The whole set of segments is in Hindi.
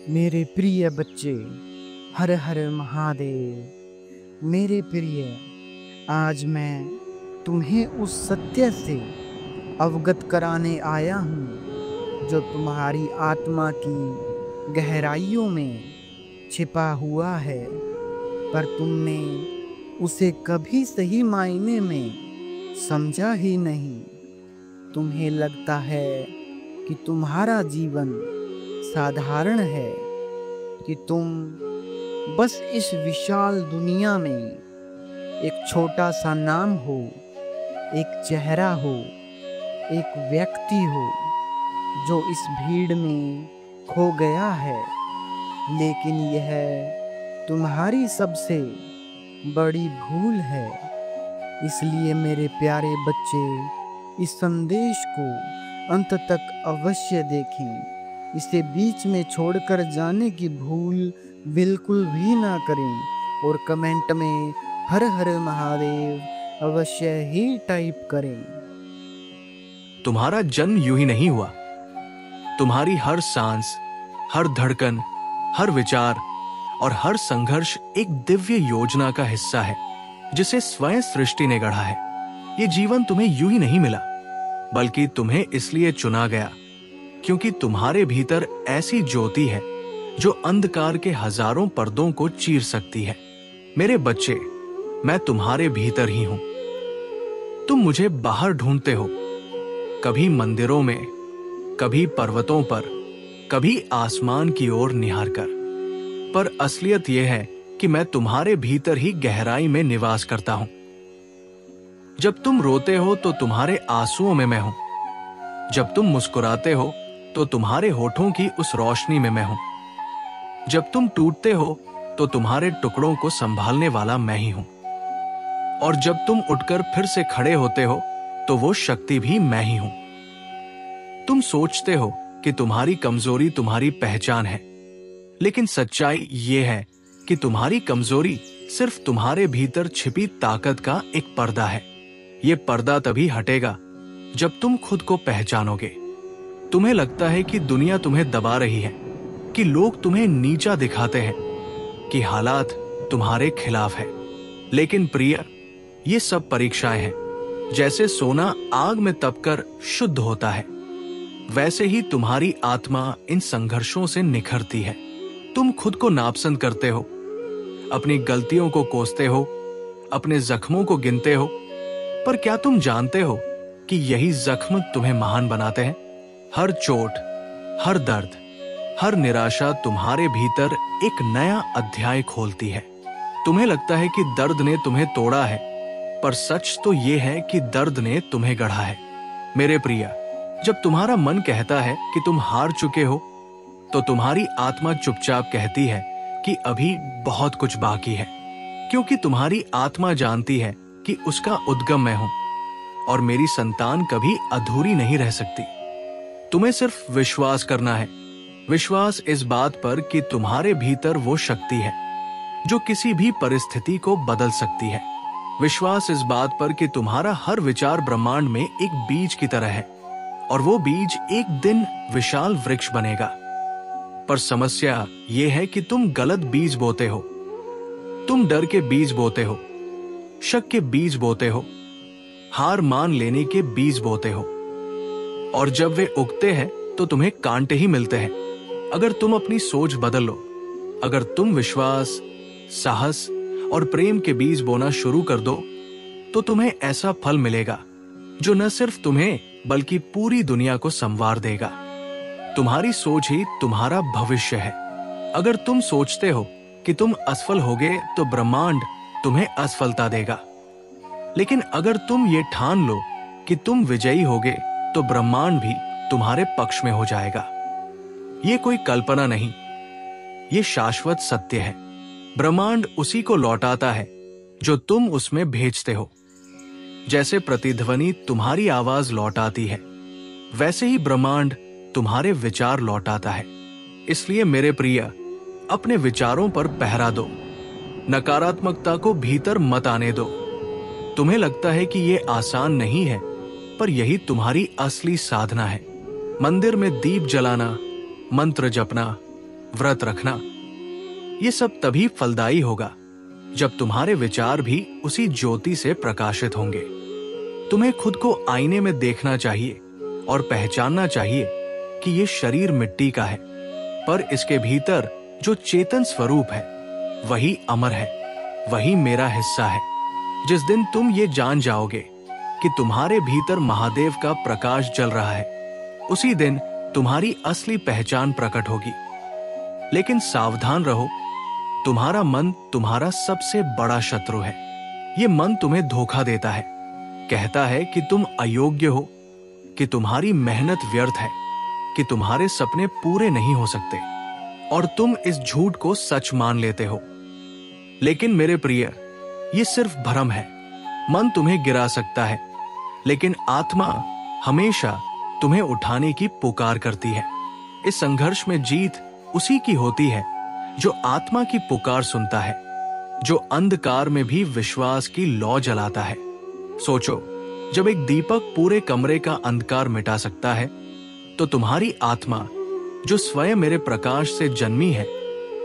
मेरे प्रिय बच्चे, हर हर महादेव। मेरे प्रिय, आज मैं तुम्हें उस सत्य से अवगत कराने आया हूँ जो तुम्हारी आत्मा की गहराइयों में छिपा हुआ है, पर तुमने उसे कभी सही मायने में समझा ही नहीं। तुम्हें लगता है कि तुम्हारा जीवन साधारण है, कि तुम बस इस विशाल दुनिया में एक छोटा सा नाम हो, एक चेहरा हो, एक व्यक्ति हो जो इस भीड़ में खो गया है। लेकिन यह तुम्हारी सबसे बड़ी भूल है। इसलिए मेरे प्यारे बच्चे, इस संदेश को अंत तक अवश्य देखें। इसे बीच में छोड़कर जाने की भूल बिल्कुल भी ना करें और कमेंट में हर हर महादेव अवश्य ही टाइप करें। तुम्हारा जन्म यूं ही नहीं हुआ। तुम्हारी हर सांस, हर धड़कन, हर विचार और हर संघर्ष एक दिव्य योजना का हिस्सा है जिसे स्वयं सृष्टि ने गढ़ा है। ये जीवन तुम्हें यूं ही नहीं मिला, बल्कि तुम्हें इसलिए चुना गया क्योंकि तुम्हारे भीतर ऐसी ज्योति है जो अंधकार के हजारों पर्दों को चीर सकती है। मेरे बच्चे, मैं तुम्हारे भीतर ही हूं। तुम मुझे बाहर ढूंढते हो, कभी मंदिरों में, कभी पर्वतों पर, कभी आसमान की ओर निहार कर, पर असलियत यह है कि मैं तुम्हारे भीतर ही गहराई में निवास करता हूं। जब तुम रोते हो तो तुम्हारे आंसुओं में मैं हूं। जब तुम मुस्कुराते हो तो तुम्हारे होठों की उस रोशनी में मैं हूं। जब तुम टूटते हो तो तुम्हारे टुकड़ों को संभालने वाला मैं ही हूं। और जब तुम उठकर फिर से खड़े होते हो तो वो शक्ति भी मैं ही हूं। तुम सोचते हो कि तुम्हारी कमजोरी तुम्हारी पहचान है, लेकिन सच्चाई ये है कि तुम्हारी कमजोरी सिर्फ तुम्हारे भीतर छिपी ताकत का एक पर्दा है। ये पर्दा तभी हटेगा जब तुम खुद को पहचानोगे। तुम्हें लगता है कि दुनिया तुम्हें दबा रही है, कि लोग तुम्हें नीचा दिखाते हैं, कि हालात तुम्हारे खिलाफ है। लेकिन प्रिय, ये सब परीक्षाएं हैं। जैसे सोना आग में तपकर शुद्ध होता है, वैसे ही तुम्हारी आत्मा इन संघर्षों से निखरती है। तुम खुद को नापसंद करते हो, अपनी गलतियों को कोसते हो, अपने जख्मों को गिनते हो, पर क्या तुम जानते हो कि यही जख्म तुम्हें महान बनाते हैं? हर चोट, हर दर्द, हर निराशा तुम्हारे भीतर एक नया अध्याय खोलती है। तुम्हें लगता है कि दर्द ने तुम्हें तोड़ा है, पर सच तो यह है कि दर्द ने तुम्हें गढ़ा है। मेरे प्रिय, जब तुम्हारा मन कहता है कि तुम हार चुके हो, तो तुम्हारी आत्मा चुपचाप कहती है कि अभी बहुत कुछ बाकी है, क्योंकि तुम्हारी आत्मा जानती है कि उसका उद्गम मैं हूं और मेरी संतान कभी अधूरी नहीं रह सकती। तुम्हें सिर्फ विश्वास करना है, विश्वास इस बात पर कि तुम्हारे भीतर वो शक्ति है जो किसी भी परिस्थिति को बदल सकती है। विश्वास इस बात पर कि तुम्हारा हर विचार ब्रह्मांड में एक बीज की तरह है और वो बीज एक दिन विशाल वृक्ष बनेगा। पर समस्या ये है कि तुम गलत बीज बोते हो। तुम डर के बीज बोते हो, शक के बीज बोते हो, हार मान लेने के बीज बोते हो, और जब वे उगते हैं तो तुम्हें कांटे ही मिलते हैं। अगर तुम अपनी सोच बदल लो, अगर तुम विश्वास, साहस और प्रेम के बीज बोना शुरू कर दो, तो तुम्हें ऐसा फल मिलेगा जो न सिर्फ तुम्हें बल्कि पूरी दुनिया को संवार देगा। तुम्हारी सोच ही तुम्हारा भविष्य है। अगर तुम सोचते हो कि तुम असफल होगे तो ब्रह्मांड तुम्हें असफलता देगा, लेकिन अगर तुम ये ठान लो कि तुम विजयी होगे तो ब्रह्मांड भी तुम्हारे पक्ष में हो जाएगा। ये कोई कल्पना नहीं, ये शाश्वत सत्य है। ब्रह्मांड उसी को लौटाता है जो तुम उसमें भेजते हो। जैसे प्रतिध्वनि तुम्हारी आवाज लौटाती है, वैसे ही ब्रह्मांड तुम्हारे विचार लौटाता है। इसलिए मेरे प्रिय, अपने विचारों पर पहरा दो, नकारात्मकता को भीतर मत आने दो। तुम्हें लगता है कि ये आसान नहीं है, पर यही तुम्हारी असली साधना है। मंदिर में दीप जलाना, मंत्र जपना, व्रत रखना, ये सब तभी फलदायी होगा जब तुम्हारे विचार भी उसी ज्योति से प्रकाशित होंगे। तुम्हें खुद को आईने में देखना चाहिए और पहचानना चाहिए कि ये शरीर मिट्टी का है, पर इसके भीतर जो चेतन स्वरूप है वही अमर है, वही मेरा हिस्सा है। जिस दिन तुम ये जान जाओगे कि तुम्हारे भीतर महादेव का प्रकाश जल रहा है, उसी दिन तुम्हारी असली पहचान प्रकट होगी। लेकिन सावधान रहो, तुम्हारा मन तुम्हारा सबसे बड़ा शत्रु है। ये मन तुम्हें धोखा देता है, कहता है कि तुम अयोग्य हो, कि तुम्हारी मेहनत व्यर्थ है, कि तुम्हारे सपने पूरे नहीं हो सकते, और तुम इस झूठ को सच मान लेते हो। लेकिन मेरे प्रिय, ये सिर्फ भ्रम है। मन तुम्हें गिरा सकता है, लेकिन आत्मा हमेशा तुम्हें उठाने की पुकार करती है। इस संघर्ष में जीत उसी की होती है जो आत्मा की पुकार सुनता है, जो अंधकार में भी विश्वास की लौ जलाता है। सोचो, जब एक दीपक पूरे कमरे का अंधकार मिटा सकता है, तो तुम्हारी आत्मा जो स्वयं मेरे प्रकाश से जन्मी है,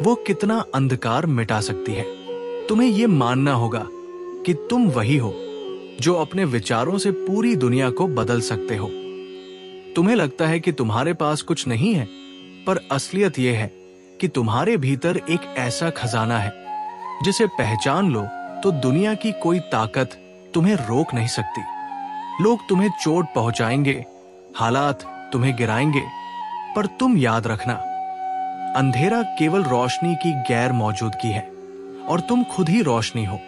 वो कितना अंधकार मिटा सकती है। तुम्हें यह मानना होगा कि तुम वही हो जो अपने विचारों से पूरी दुनिया को बदल सकते हो। तुम्हें लगता है कि तुम्हारे पास कुछ नहीं है, पर असलियत यह है कि तुम्हारे भीतर एक ऐसा खजाना है जिसे पहचान लो तो दुनिया की कोई ताकत तुम्हें रोक नहीं सकती। लोग तुम्हें चोट पहुंचाएंगे, हालात तुम्हें गिराएंगे, पर तुम याद रखना, अंधेरा केवल रोशनी की गैर मौजूदगी है और तुम खुद ही रोशनी हो।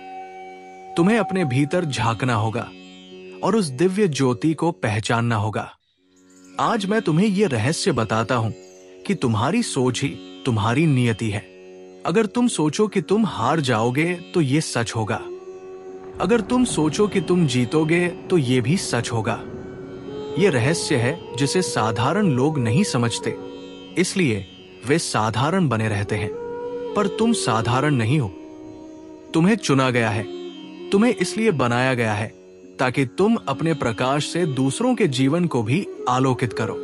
तुम्हें अपने भीतर झांकना होगा और उस दिव्य ज्योति को पहचानना होगा। आज मैं तुम्हें यह रहस्य बताता हूं कि तुम्हारी सोच ही तुम्हारी नियति है। अगर तुम सोचो कि तुम हार जाओगे तो यह सच होगा। अगर तुम सोचो कि तुम जीतोगे तो यह भी सच होगा। यह रहस्य है जिसे साधारण लोग नहीं समझते, इसलिए वे साधारण बने रहते हैं। पर तुम साधारण नहीं हो। तुम्हें चुना गया है, तुम्हें इसलिए बनाया गया है ताकि तुम अपने प्रकाश से दूसरों के जीवन को भी आलोकित करो।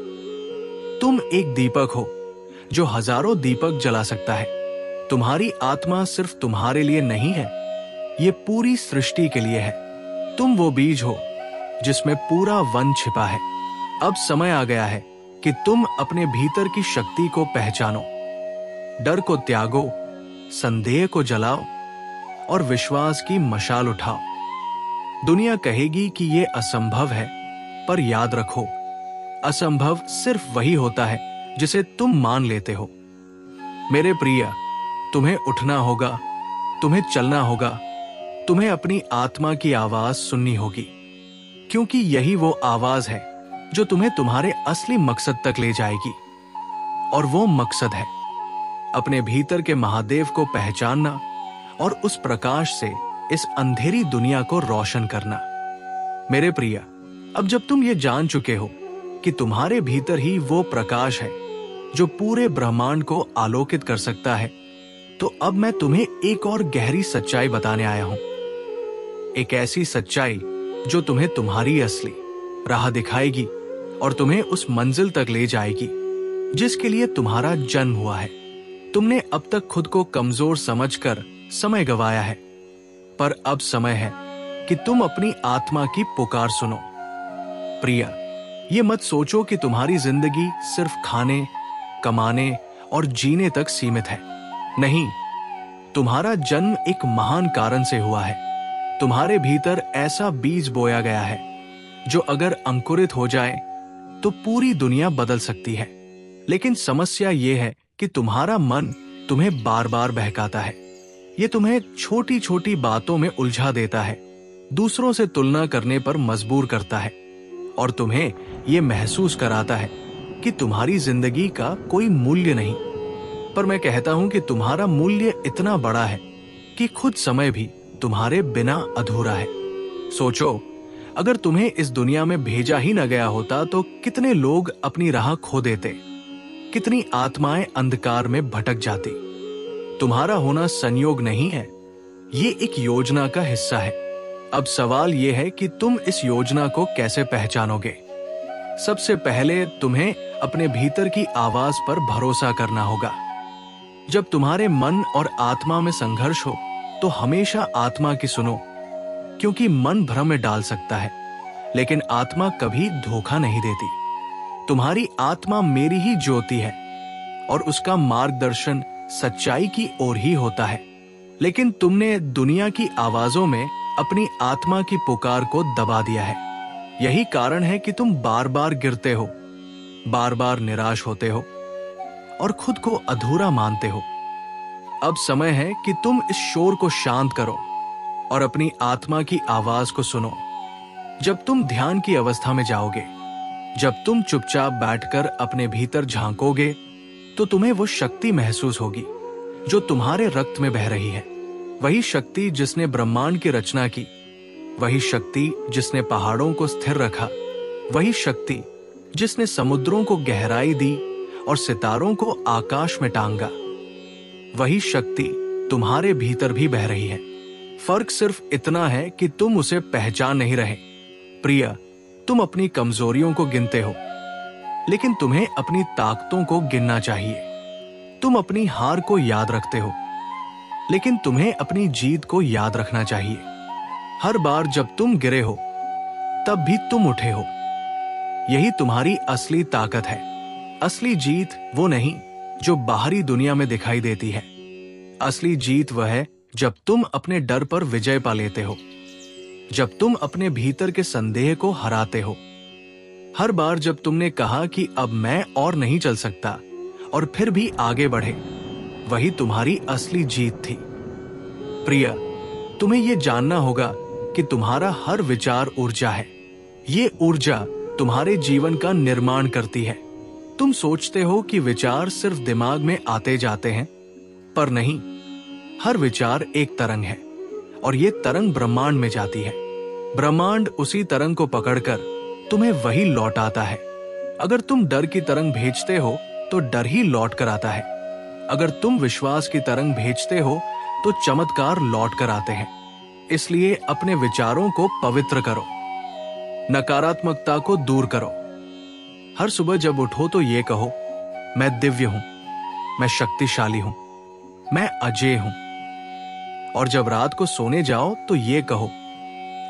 तुम एक दीपक हो जो हजारों दीपक जला सकता है। तुम्हारी आत्मा सिर्फ तुम्हारे लिए नहीं है, ये पूरी सृष्टि के लिए है। तुम वो बीज हो जिसमें पूरा वन छिपा है। अब समय आ गया है कि तुम अपने भीतर की शक्ति को पहचानो। डर को त्यागो, संदेह को जलाओ और विश्वास की मशाल उठाओ। दुनिया कहेगी कि यह असंभव है, पर याद रखो, असंभव सिर्फ वही होता है जिसे तुम मान लेते हो। मेरे प्रिय, तुम्हें उठना होगा, तुम्हें चलना होगा, तुम्हें अपनी आत्मा की आवाज सुननी होगी, क्योंकि यही वो आवाज है जो तुम्हें तुम्हारे असली मकसद तक ले जाएगी। और वो मकसद है अपने भीतर के महादेव को पहचानना और उस प्रकाश से इस अंधेरी दुनिया को रोशन करना। मेरे प्रिय, अब जब तुम ये जान चुके हो कि तुम्हारे भीतर ही वो प्रकाश है जो पूरे ब्रह्मांड को आलोकित कर सकता है, तो अब मैं तुम्हें एक और गहरी सच्चाई बताने आया हूं। एक ऐसी सच्चाई जो तुम्हें तुम्हारी असली राह दिखाएगी और तुम्हें उस मंजिल तक ले जाएगी जिसके लिए तुम्हारा जन्म हुआ है। तुमने अब तक खुद को कमजोर समझकर समय गंवाया है, पर अब समय है कि तुम अपनी आत्मा की पुकार सुनो। प्रिय, ये मत सोचो कि तुम्हारी जिंदगी सिर्फ खाने, कमाने और जीने तक सीमित है। नहीं, तुम्हारा जन्म एक महान कारण से हुआ है। तुम्हारे भीतर ऐसा बीज बोया गया है जो अगर अंकुरित हो जाए तो पूरी दुनिया बदल सकती है। लेकिन समस्या यह है कि तुम्हारा मन तुम्हें बार बार बहकाता है। ये तुम्हें छोटी छोटी बातों में उलझा देता है, दूसरों से तुलना करने पर मजबूर करता है और तुम्हें यह महसूस कराता है कि तुम्हारी जिंदगी का कोई मूल्य नहीं। पर मैं कहता हूं कि तुम्हारा मूल्य इतना बड़ा है कि खुद समय भी तुम्हारे बिना अधूरा है। सोचो, अगर तुम्हें इस दुनिया में भेजा ही न गया होता तो कितने लोग अपनी राह खो देते, कितनी आत्माएं अंधकार में भटक जाती। तुम्हारा होना संयोग नहीं है, ये एक योजना का हिस्सा है। अब सवाल यह है कि तुम इस योजना को कैसे पहचानोगे। सबसे पहले तुम्हें अपने भीतर की आवाज पर भरोसा करना होगा। जब तुम्हारे मन और आत्मा में संघर्ष हो तो हमेशा आत्मा की सुनो, क्योंकि मन भ्रम में डाल सकता है, लेकिन आत्मा कभी धोखा नहीं देती। तुम्हारी आत्मा मेरी ही ज्योति है और उसका मार्गदर्शन सच्चाई की ओर ही होता है। लेकिन तुमने दुनिया की आवाजों में अपनी आत्मा की पुकार को दबा दिया है। यही कारण है कि तुम बार बार गिरते हो, बार बार निराश होते हो और खुद को अधूरा मानते हो। अब समय है कि तुम इस शोर को शांत करो और अपनी आत्मा की आवाज को सुनो। जब तुम ध्यान की अवस्था में जाओगे, जब तुम चुपचाप बैठकर अपने भीतर झांकोगे, तो तुम्हें वो शक्ति महसूस होगी जो तुम्हारे रक्त में बह रही है। वही शक्ति जिसने ब्रह्मांड की रचना की, वही शक्ति जिसने पहाड़ों को स्थिर रखा, वही शक्ति जिसने समुद्रों को गहराई दी और सितारों को आकाश में टांगा, वही शक्ति तुम्हारे भीतर भी बह रही है। फर्क सिर्फ इतना है कि तुम उसे पहचान नहीं रहे। प्रिय, तुम अपनी कमजोरियों को गिनते हो, लेकिन तुम्हें अपनी ताकतों को गिनना चाहिए। तुम अपनी हार को याद रखते हो, लेकिन तुम्हें अपनी जीत को याद रखना चाहिए। हर बार जब तुम गिरे हो, तब भी तुम उठे हो। यही तुम्हारी असली ताकत है। असली जीत वो नहीं जो बाहरी दुनिया में दिखाई देती है। असली जीत वह है जब तुम अपने डर पर विजय पा लेते हो, जब तुम अपने भीतर के संदेह को हराते हो। हर बार जब तुमने कहा कि अब मैं और नहीं चल सकता और फिर भी आगे बढ़े, वही तुम्हारी असली जीत थी। प्रिय, तुम्हें यह जानना होगा कि तुम्हारा हर विचार ऊर्जा है। ये ऊर्जा तुम्हारे जीवन का निर्माण करती है। तुम सोचते हो कि विचार सिर्फ दिमाग में आते जाते हैं, पर नहीं। हर विचार एक तरंग है और ये तरंग ब्रह्मांड में जाती है। ब्रह्मांड उसी तरंग को पकड़कर तुम्हें वही लौट आता है। अगर तुम डर की तरंग भेजते हो तो डर ही लौट कर आता है। अगर तुम विश्वास की तरंग भेजते हो तो चमत्कार लौट कर आते हैं। इसलिए अपने विचारों को पवित्र करो, नकारात्मकता को दूर करो। हर सुबह जब उठो तो ये कहो, मैं दिव्य हूं, मैं शक्तिशाली हूं, मैं अजेय हूं। और जब रात को सोने जाओ तो ये कहो,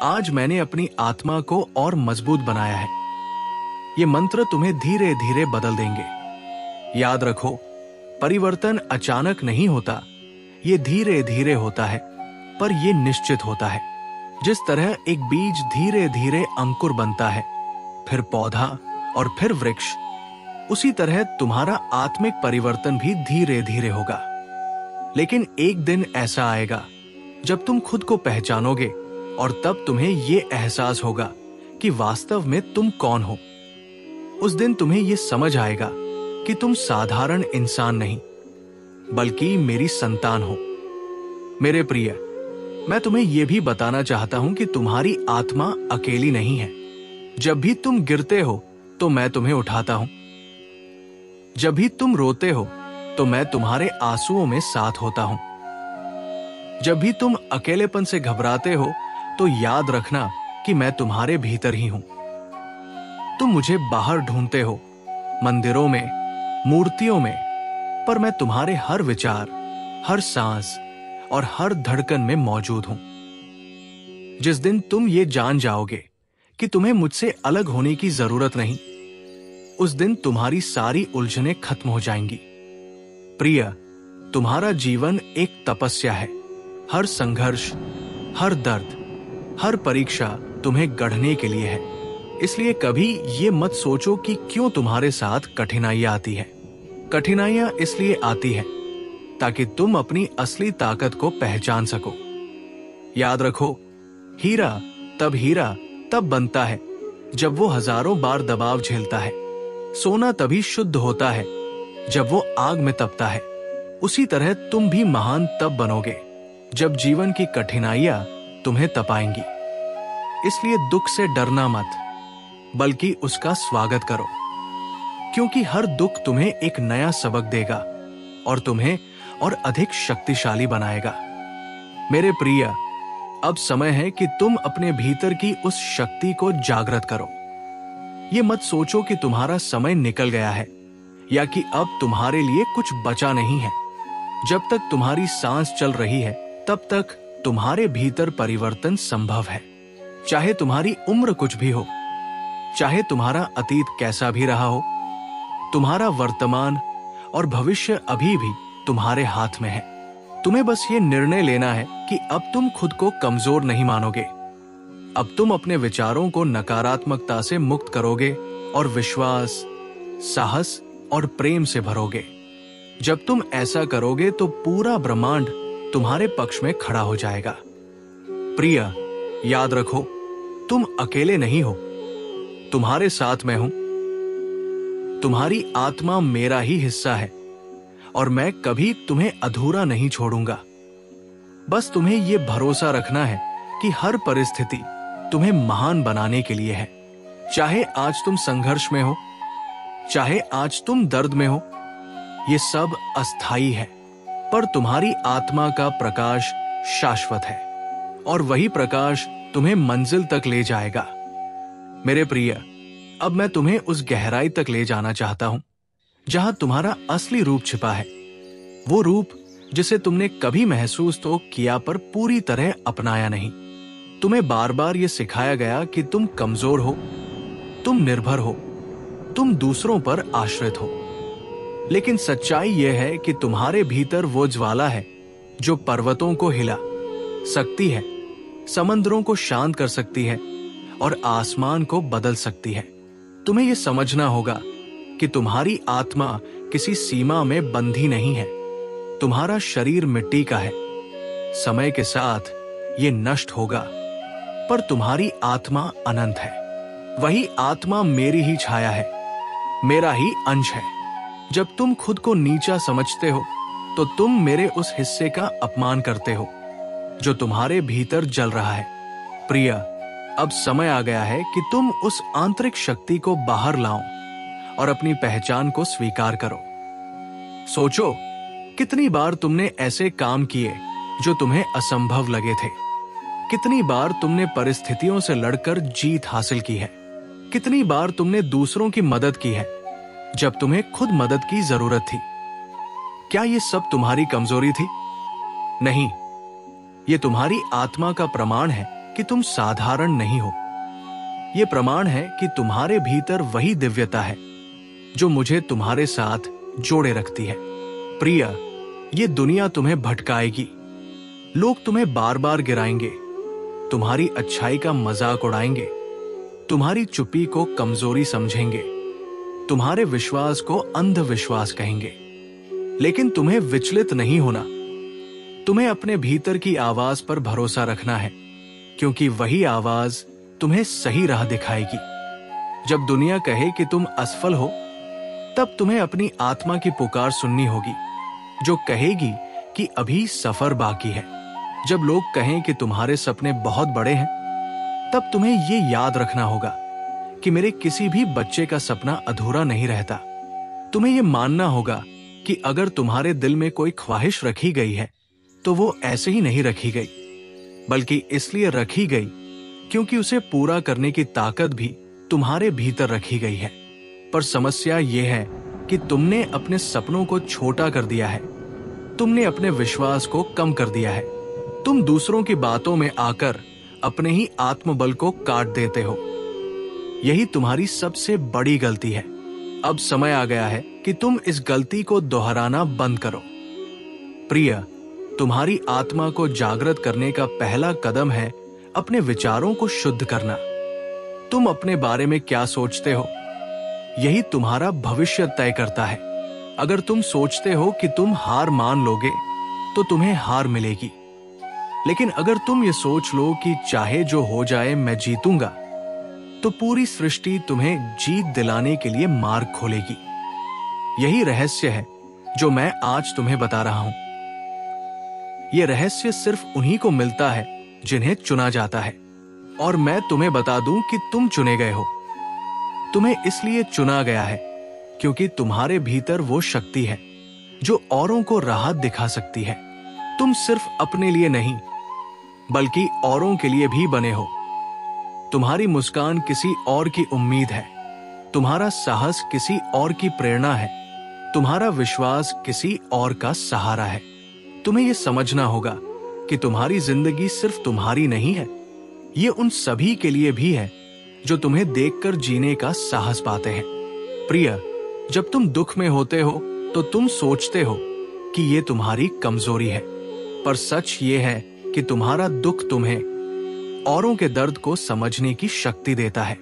आज मैंने अपनी आत्मा को और मजबूत बनाया है। ये मंत्र तुम्हें धीरे धीरे बदल देंगे। याद रखो, परिवर्तन अचानक नहीं होता, ये धीरे धीरे होता है, पर ये निश्चित होता है। जिस तरह एक बीज धीरे धीरे अंकुर बनता है, फिर पौधा और फिर वृक्ष, उसी तरह तुम्हारा आत्मिक परिवर्तन भी धीरे धीरे होगा। लेकिन एक दिन ऐसा आएगा जब तुम खुद को पहचानोगे और तब तुम्हें ये एहसास होगा कि वास्तव में तुम कौन हो। उस दिन तुम्हें ये समझ आएगा कि तुम साधारण इंसान नहीं, बल्कि मेरी संतान हो। मेरे प्रिय, मैं तुम्हें यह भी बताना चाहता हूं कि तुम्हारी आत्मा अकेली नहीं है। जब भी तुम गिरते हो तो मैं तुम्हें उठाता हूं। जब भी तुम रोते हो तो मैं तुम्हारे आंसुओं में साथ होता हूं। जब भी तुम अकेलेपन से घबराते हो तो याद रखना कि मैं तुम्हारे भीतर ही हूं। तुम मुझे बाहर ढूंढते हो, मंदिरों में, मूर्तियों में, पर मैं तुम्हारे हर विचार, हर सांस और हर धड़कन में मौजूद हूं। जिस दिन तुम ये जान जाओगे कि तुम्हें मुझसे अलग होने की जरूरत नहीं, उस दिन तुम्हारी सारी उलझनें खत्म हो जाएंगी। प्रिय, तुम्हारा जीवन एक तपस्या है। हर संघर्ष, हर दर्द, हर परीक्षा तुम्हें गढ़ने के लिए है। इसलिए कभी ये मत सोचो कि क्यों तुम्हारे साथ कठिनाइयां आती है। कठिनाइयां इसलिए आती है ताकि तुम अपनी असली ताकत को पहचान सको। याद रखो, हीरा तब बनता है जब वो हजारों बार दबाव झेलता है। सोना तभी शुद्ध होता है जब वो आग में तपता है। उसी तरह तुम भी महान तब बनोगे जब जीवन की कठिनाइयां तुम्हें तपाएंगी। इसलिए दुख से डरना मत, बल्कि उसका स्वागत करो, क्योंकि हर दुख तुम्हें एक नया सबक देगा और तुम्हें और अधिक शक्तिशाली बनाएगा। मेरे प्रिय, अब समय है कि तुम अपने भीतर की उस शक्ति को जागृत करो। ये मत सोचो कि तुम्हारा समय निकल गया है या कि अब तुम्हारे लिए कुछ बचा नहीं है। जब तक तुम्हारी सांस चल रही है तब तक तुम्हारे भीतर परिवर्तन संभव है। चाहे तुम्हारी उम्र कुछ भी हो, चाहे तुम्हारा अतीत कैसा भी रहा हो, तुम्हारा वर्तमान और भविष्य अभी भी तुम्हारे हाथ में है। तुम्हें बस ये निर्णय लेना है कि अब तुम खुद को कमजोर नहीं मानोगे। अब तुम अपने विचारों को नकारात्मकता से मुक्त करोगे और विश्वास, साहस और प्रेम से भरोगे। जब तुम ऐसा करोगे तो पूरा ब्रह्मांड तुम्हारे पक्ष में खड़ा हो जाएगा। प्रिय, याद रखो, तुम अकेले नहीं हो, तुम्हारे साथ मैं हूं। तुम्हारी आत्मा मेरा ही हिस्सा है और मैं कभी तुम्हें अधूरा नहीं छोड़ूंगा। बस तुम्हें यह भरोसा रखना है कि हर परिस्थिति तुम्हें महान बनाने के लिए है। चाहे आज तुम संघर्ष में हो, चाहे आज तुम दर्द में हो, ये सब अस्थाई है, पर तुम्हारी आत्मा का प्रकाश शाश्वत है और वही प्रकाश तुम्हें मंजिल तक ले जाएगा। मेरे प्रिय, अब मैं तुम्हें उस गहराई तक ले जाना चाहता हूं जहां तुम्हारा असली रूप छिपा है। वो रूप जिसे तुमने कभी महसूस तो किया पर पूरी तरह अपनाया नहीं। तुम्हें बार बार यह सिखाया गया कि तुम कमजोर हो, तुम निर्भर हो, तुम दूसरों पर आश्रित हो। लेकिन सच्चाई यह है कि तुम्हारे भीतर वो ज्वाला है जो पर्वतों को हिला सकती है, समंदरों को शांत कर सकती है और आसमान को बदल सकती है। तुम्हें यह समझना होगा कि तुम्हारी आत्मा किसी सीमा में बंधी नहीं है। तुम्हारा शरीर मिट्टी का है, समय के साथ ये नष्ट होगा, पर तुम्हारी आत्मा अनंत है। वही आत्मा मेरी ही छाया है, मेरा ही अंश है। जब तुम खुद को नीचा समझते हो तो तुम मेरे उस हिस्से का अपमान करते हो जो तुम्हारे भीतर जल रहा है। प्रिय, अब समय आ गया है कि तुम उस आंतरिक शक्ति को बाहर लाओ और अपनी पहचान को स्वीकार करो। सोचो, कितनी बार तुमने ऐसे काम किए जो तुम्हें असंभव लगे थे। कितनी बार तुमने परिस्थितियों से लड़कर जीत हासिल की है। कितनी बार तुमने दूसरों की मदद की है जब तुम्हें खुद मदद की जरूरत थी। क्या ये सब तुम्हारी कमजोरी थी? नहीं, ये तुम्हारी आत्मा का प्रमाण है कि तुम साधारण नहीं हो। ये प्रमाण है कि तुम्हारे भीतर वही दिव्यता है जो मुझे तुम्हारे साथ जोड़े रखती है। प्रिय, ये दुनिया तुम्हें भटकाएगी, लोग तुम्हें बार बार गिराएंगे, तुम्हारी अच्छाई का मजाक उड़ाएंगे, तुम्हारी चुप्पी को कमजोरी समझेंगे, तुम्हारे विश्वास को अंधविश्वास कहेंगे। लेकिन तुम्हें विचलित नहीं होना। तुम्हें अपने भीतर की आवाज पर भरोसा रखना है, क्योंकि वही आवाज तुम्हें सही राह दिखाएगी। जब दुनिया कहे कि तुम असफल हो, तब तुम्हें अपनी आत्मा की पुकार सुननी होगी जो कहेगी कि अभी सफर बाकी है। जब लोग कहें कि तुम्हारे सपने बहुत बड़े हैं, तब तुम्हें ये याद रखना होगा कि मेरे किसी भी बच्चे का सपना अधूरा नहीं रहता। तुम्हें ये मानना होगा कि अगर तुम्हारे दिल में कोई ख्वाहिश रखी गई है तो वो ऐसे ही नहीं रखी गई, बल्कि इसलिए रखी गई क्योंकि उसे पूरा करने की ताकत भी तुम्हारे भीतर रखी गई है। पर समस्या ये है कि तुमने अपने सपनों को छोटा कर दिया है, तुमने अपने विश्वास को कम कर दिया है। तुम दूसरों की बातों में आकर अपने ही आत्मबल को काट देते हो। यही तुम्हारी सबसे बड़ी गलती है। अब समय आ गया है कि तुम इस गलती को दोहराना बंद करो। प्रिय, तुम्हारी आत्मा को जागृत करने का पहला कदम है अपने विचारों को शुद्ध करना। तुम अपने बारे में क्या सोचते हो, यही तुम्हारा भविष्य तय करता है। अगर तुम सोचते हो कि तुम हार मान लोगे तो तुम्हें हार मिलेगी। लेकिन अगर तुम ये सोच लो कि चाहे जो हो जाए मैं जीतूंगा, तो पूरी सृष्टि तुम्हें जीत दिलाने के लिए मार्ग खोलेगी। यही रहस्य है जो मैं आज तुम्हें बता रहा हूं। यह रहस्य सिर्फ उन्हीं को मिलता है जिन्हें चुना जाता है, और मैं तुम्हें बता दूं कि तुम चुने गए हो। तुम्हें इसलिए चुना गया है क्योंकि तुम्हारे भीतर वो शक्ति है जो औरों को राहत दिखा सकती है। तुम सिर्फ अपने लिए नहीं, बल्कि औरों के लिए भी बने हो। तुम्हारी मुस्कान किसी और की उम्मीद है, तुम्हारा साहस किसी और की प्रेरणा है, तुम्हारा विश्वास किसी और का सहारा है। तुम्हें यह समझना होगा कि तुम्हारी जिंदगी सिर्फ तुम्हारी नहीं है, ये उन सभी के लिए भी है जो तुम्हें देखकर जीने का साहस पाते हैं। प्रिय, जब तुम दुख में होते हो तो तुम सोचते हो कि ये तुम्हारी कमजोरी है, पर सच ये है कि तुम्हारा दुख तुम्हें औरों के दर्द को समझने की शक्ति देता है।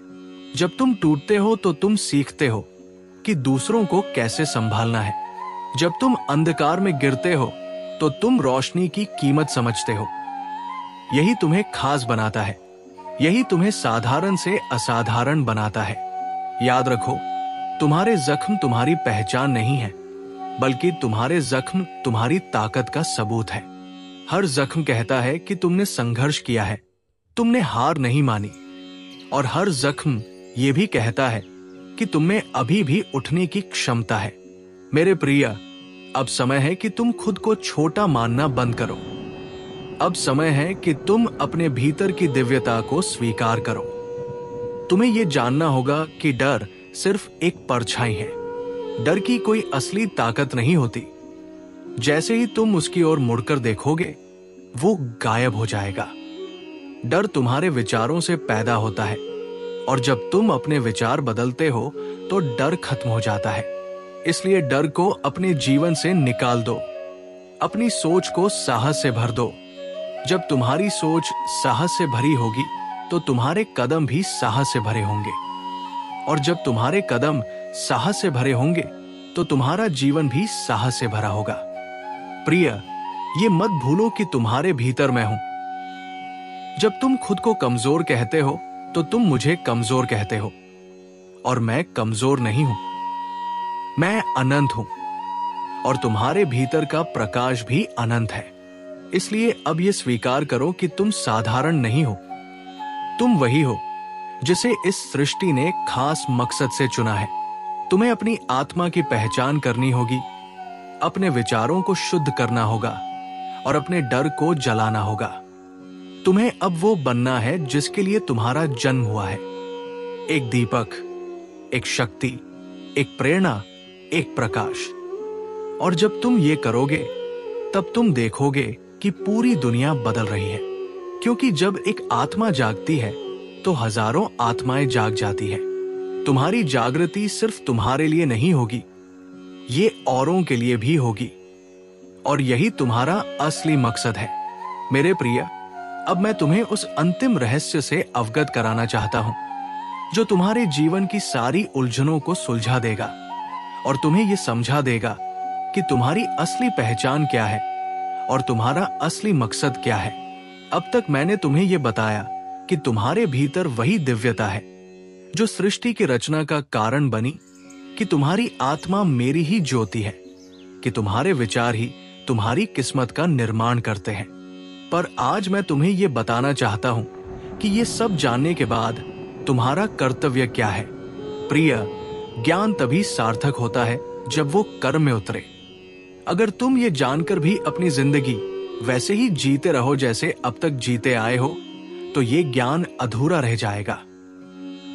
जब तुम टूटते हो तो तुम सीखते हो कि दूसरों को कैसे संभालना है। जब तुम अंधकार में गिरते हो तो तुम रोशनी की कीमत समझते हो। यही तुम्हें खास बनाता है, यही तुम्हें साधारण से असाधारण बनाता है। याद रखो, तुम्हारे जख्म तुम्हारी पहचान नहीं है, बल्कि तुम्हारे जख्म तुम्हारी ताकत का सबूत है। हर जख्म कहता है कि तुमने संघर्ष किया है, तुमने हार नहीं मानी। और हर जख्म ये भी कहता है कि तुमने अभी भी उठने की क्षमता है। मेरे प्रिय, अब समय है कि तुम खुद को छोटा मानना बंद करो। अब समय है कि तुम अपने भीतर की दिव्यता को स्वीकार करो। तुम्हें यह जानना होगा कि डर सिर्फ एक परछाई है। डर की कोई असली ताकत नहीं होती। जैसे ही तुम उसकी ओर मुड़कर देखोगे, वो गायब हो जाएगा। डर तुम्हारे विचारों से पैदा होता है, और जब तुम अपने विचार बदलते हो तो डर खत्म हो जाता है। इसलिए डर को अपने जीवन से निकाल दो। अपनी सोच को साहस से भर दो। जब तुम्हारी सोच साहस से भरी होगी तो तुम्हारे कदम भी साहस से भरे होंगे, और जब तुम्हारे कदम साहस से भरे होंगे तो तुम्हारा जीवन भी साहस से भरा होगा। प्रिय, ये मत भूलो कि तुम्हारे भीतर मैं हूं। जब तुम खुद को कमजोर कहते हो तो तुम मुझे कमजोर कहते हो, और मैं कमजोर नहीं हूं। मैं अनंत हूं, और तुम्हारे भीतर का प्रकाश भी अनंत है। इसलिए अब यह स्वीकार करो कि तुम साधारण नहीं हो। तुम वही हो जिसे इस सृष्टि ने खास मकसद से चुना है। तुम्हें अपनी आत्मा की पहचान करनी होगी, अपने विचारों को शुद्ध करना होगा, और अपने डर को जलाना होगा। तुम्हें अब वो बनना है जिसके लिए तुम्हारा जन्म हुआ है। एक दीपक, एक शक्ति, एक प्रेरणा, एक प्रकाश। और जब तुम ये करोगे तब तुम देखोगे कि पूरी दुनिया बदल रही है। क्योंकि जब एक आत्मा जागती है तो हजारों आत्माएं जाग जाती है। तुम्हारी जागृति सिर्फ तुम्हारे लिए नहीं होगी, ये औरों के लिए भी होगी, और यही तुम्हारा असली मकसद है। मेरे प्रिय, अब मैं तुम्हें उस अंतिम रहस्य से अवगत कराना चाहता हूं जो तुम्हारे जीवन की सारी उलझनों को सुलझा देगा और तुम्हें यह समझा देगा कि तुम्हारी असली पहचान क्या है और तुम्हारा असली मकसद क्या है। अब तक मैंने तुम्हें यह बताया कि तुम्हारे भीतर वही दिव्यता है जो सृष्टि की रचना का कारण बनी, कि तुम्हारी आत्मा मेरी ही ज्योति है, कि तुम्हारे विचार ही तुम्हारी किस्मत का निर्माण करते हैं। पर आज मैं तुम्हें यह बताना चाहता हूं कि यह सब जानने के बाद तुम्हारा कर्तव्य क्या है। प्रिय, ज्ञान तभी सार्थक होता है जब वो कर्म में उतरे। अगर तुम ये जानकर भी अपनी जिंदगी वैसे ही जीते रहो जैसे अब तक जीते आए हो, तो ये ज्ञान अधूरा रह जाएगा।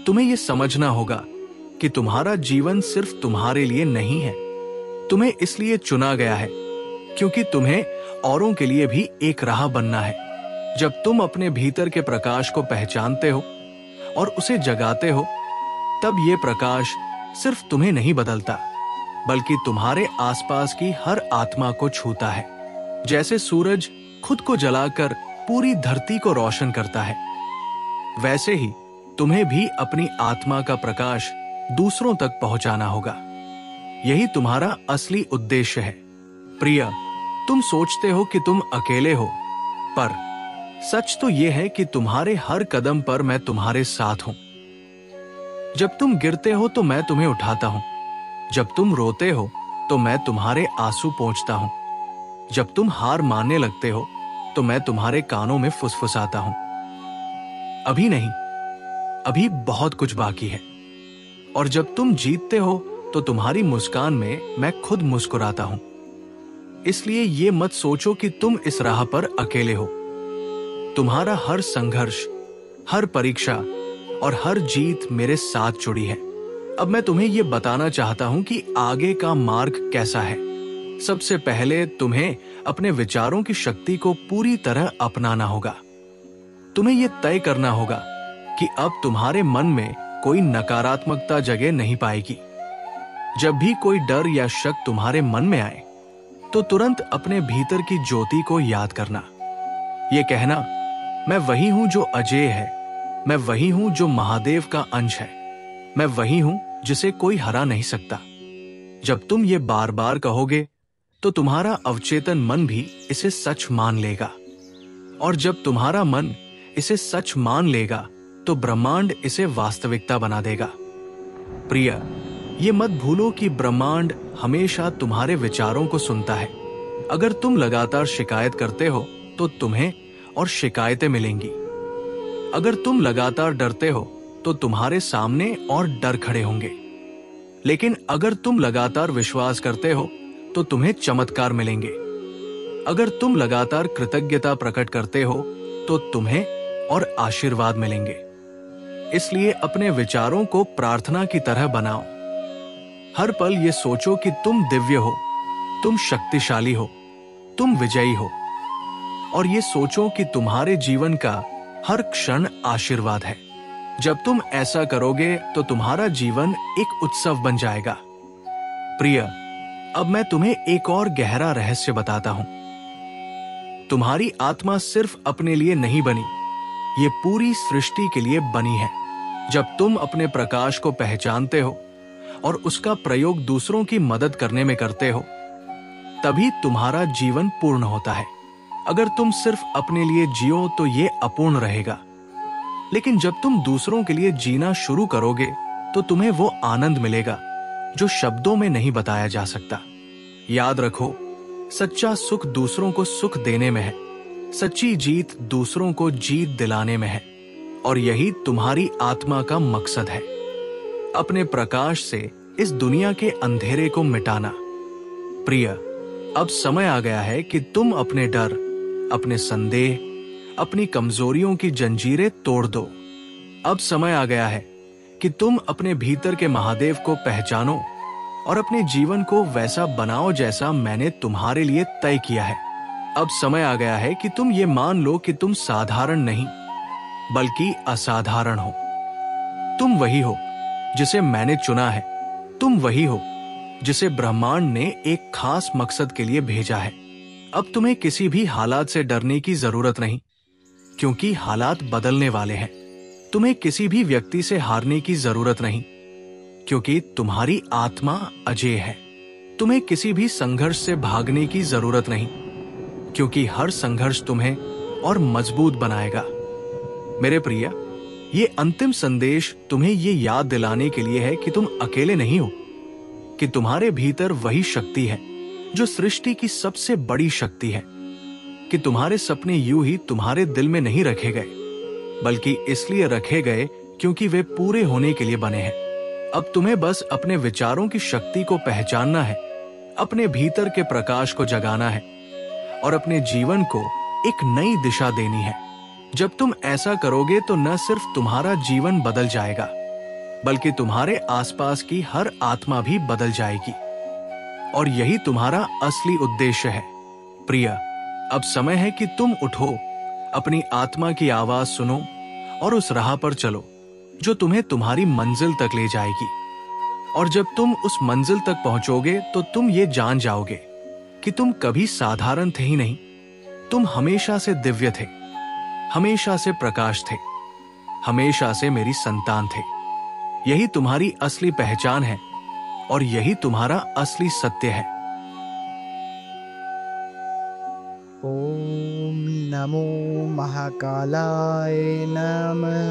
तुम्हें यह समझना होगा कि तुम्हारा जीवन सिर्फ तुम्हारे लिए नहीं है। तुम्हें इसलिए चुना गया है क्योंकि तुम्हें औरों के लिए भी एक राह बनना है। जब तुम अपने भीतर के प्रकाश को पहचानते हो और उसे जगाते हो, तब ये प्रकाश सिर्फ तुम्हें नहीं बदलता, बल्कि तुम्हारे आसपास की हर आत्मा को छूता है। जैसे सूरज खुद को जलाकर पूरी धरती को रोशन करता है, वैसे ही तुम्हें भी अपनी आत्मा का प्रकाश दूसरों तक पहुंचाना होगा। यही तुम्हारा असली उद्देश्य है। प्रिय, तुम सोचते हो कि तुम अकेले हो, पर सच तो यह है कि तुम्हारे हर कदम पर मैं तुम्हारे साथ हूं। जब तुम गिरते हो तो मैं तुम्हें उठाता हूं। जब तुम रोते हो तो मैं तुम्हारे आंसू पोंछता हूं। जब तुम हार मानने लगते हो तो मैं तुम्हारे कानों में फुसफुसाता हूं। अभी नहीं, अभी बहुत कुछ बाकी है। और जब तुम जीतते हो तो तुम्हारी मुस्कान में मैं खुद मुस्कुराता हूं। इसलिए ये मत सोचो कि तुम इस राह पर अकेले हो। तुम्हारा हर संघर्ष, हर परीक्षा और हर जीत मेरे साथ जुड़ी है। अब मैं तुम्हें ये बताना चाहता हूं कि आगे का मार्ग कैसा है। सबसे पहले तुम्हें अपने विचारों की शक्ति को पूरी तरह अपनाना होगा। तुम्हें यह तय करना होगा कि अब तुम्हारे मन में कोई नकारात्मकता जगह नहीं पाएगी। जब भी कोई डर या शक तुम्हारे मन में आए तो तुरंत अपने भीतर की ज्योति को याद करना। ये कहना, मैं वही हूं जो अजेय है, मैं वही हूं जो महादेव का अंश है, मैं वही हूं जिसे कोई हरा नहीं सकता। जब तुम ये बार बार कहोगे तो तुम्हारा अवचेतन मन भी इसे सच मान लेगा, और जब तुम्हारा मन इसे सच मान लेगा तो ब्रह्मांड इसे वास्तविकता बना देगा। प्रिय, ये मत भूलो कि ब्रह्मांड हमेशा तुम्हारे विचारों को सुनता है। अगर तुम लगातार शिकायत करते हो तो तुम्हें और शिकायतें मिलेंगी। अगर तुम लगातार डरते हो तो तुम्हारे सामने और डर खड़े होंगे। लेकिन अगर तुम लगातार विश्वास करते हो तो तुम्हें चमत्कार मिलेंगे। अगर तुम लगातार कृतज्ञता प्रकट करते हो तो तुम्हें और आशीर्वाद मिलेंगे। इसलिए अपने विचारों को प्रार्थना की तरह बनाओ। हर पल ये सोचो कि तुम दिव्य हो, तुम शक्तिशाली हो, तुम विजयी हो, और ये सोचो कि तुम्हारे जीवन का हर क्षण आशीर्वाद है। जब तुम ऐसा करोगे तो तुम्हारा जीवन एक उत्सव बन जाएगा। प्रिय, अब मैं तुम्हें एक और गहरा रहस्य बताता हूं। तुम्हारी आत्मा सिर्फ अपने लिए नहीं बनी, ये पूरी सृष्टि के लिए बनी है। जब तुम अपने प्रकाश को पहचानते हो और उसका प्रयोग दूसरों की मदद करने में करते हो, तभी तुम्हारा जीवन पूर्ण होता है। अगर तुम सिर्फ अपने लिए जियो तो ये अपूर्ण रहेगा। लेकिन जब तुम दूसरों के लिए जीना शुरू करोगे तो तुम्हें वो आनंद मिलेगा जो शब्दों में नहीं बताया जा सकता। याद रखो, सच्चा सुख दूसरों को सुख देने में है, सच्ची जीत दूसरों को जीत दिलाने में है, और यही तुम्हारी आत्मा का मकसद है। अपने प्रकाश से इस दुनिया के अंधेरे को मिटाना। प्रिय, अब समय आ गया है कि तुम अपने डर, अपने संदेह, अपनी कमजोरियों की जंजीरें तोड़ दो। अब समय आ गया है कि तुम अपने भीतर के महादेव को पहचानो और अपने जीवन को वैसा बनाओ जैसा मैंने तुम्हारे लिए तय किया है। अब समय आ गया है कि तुम ये मान लो कि तुम साधारण नहीं बल्कि असाधारण हो। तुम वही हो जिसे मैंने चुना है, तुम वही हो जिसे ब्रह्मांड ने एक खास मकसद के लिए भेजा है। अब तुम्हें किसी भी हालात से डरने की जरूरत नहीं, क्योंकि हालात बदलने वाले हैं। तुम्हें किसी भी व्यक्ति से हारने की जरूरत नहीं, क्योंकि तुम्हारी आत्मा अजेय है। तुम्हें किसी भी संघर्ष से भागने की जरूरत नहीं, क्योंकि हर संघर्ष तुम्हें और मजबूत बनाएगा। मेरे प्रिय, ये अंतिम संदेश तुम्हें ये याद दिलाने के लिए है कि तुम अकेले नहीं हो, कि तुम्हारे भीतर वही शक्ति है जो सृष्टि की सबसे बड़ी शक्ति है, कि तुम्हारे सपने यूं ही तुम्हारे दिल में नहीं रखे गए, बल्कि इसलिए रखे गए क्योंकि वे पूरे होने के लिए बने हैं। अब तुम्हें बस अपने विचारों की शक्ति को पहचानना है, अपने भीतर के प्रकाश को जगाना है और अपने जीवन को एक नई दिशा देनी है। जब तुम ऐसा करोगे तो न सिर्फ तुम्हारा जीवन बदल जाएगा, बल्कि तुम्हारे आसपास की हर आत्मा भी बदल जाएगी, और यही तुम्हारा असली उद्देश्य है। प्रिय, अब समय है कि तुम उठो, अपनी आत्मा की आवाज सुनो और उस राह पर चलो जो तुम्हें तुम्हारी मंजिल तक ले जाएगी। और जब तुम उस मंजिल तक पहुंचोगे तो तुम ये जान जाओगे कि तुम कभी साधारण थे ही नहीं, तुम हमेशा से दिव्य थे, हमेशा से प्रकाश थे, हमेशा से मेरी संतान थे। यही तुम्हारी असली पहचान है और यही तुम्हारा असली सत्य है। ओम नमो महाकालाय नमः।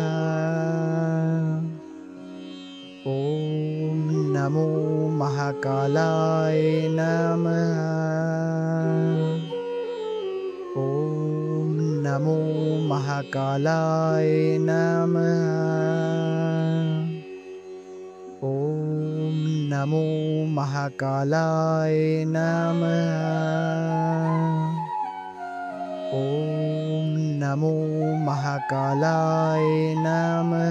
ओम नमो महाकालाय नमः। ओम नमो महाकालाय नमः। ओम नमो महाकालाय नमः। ओम नमो महाकालाय नमः।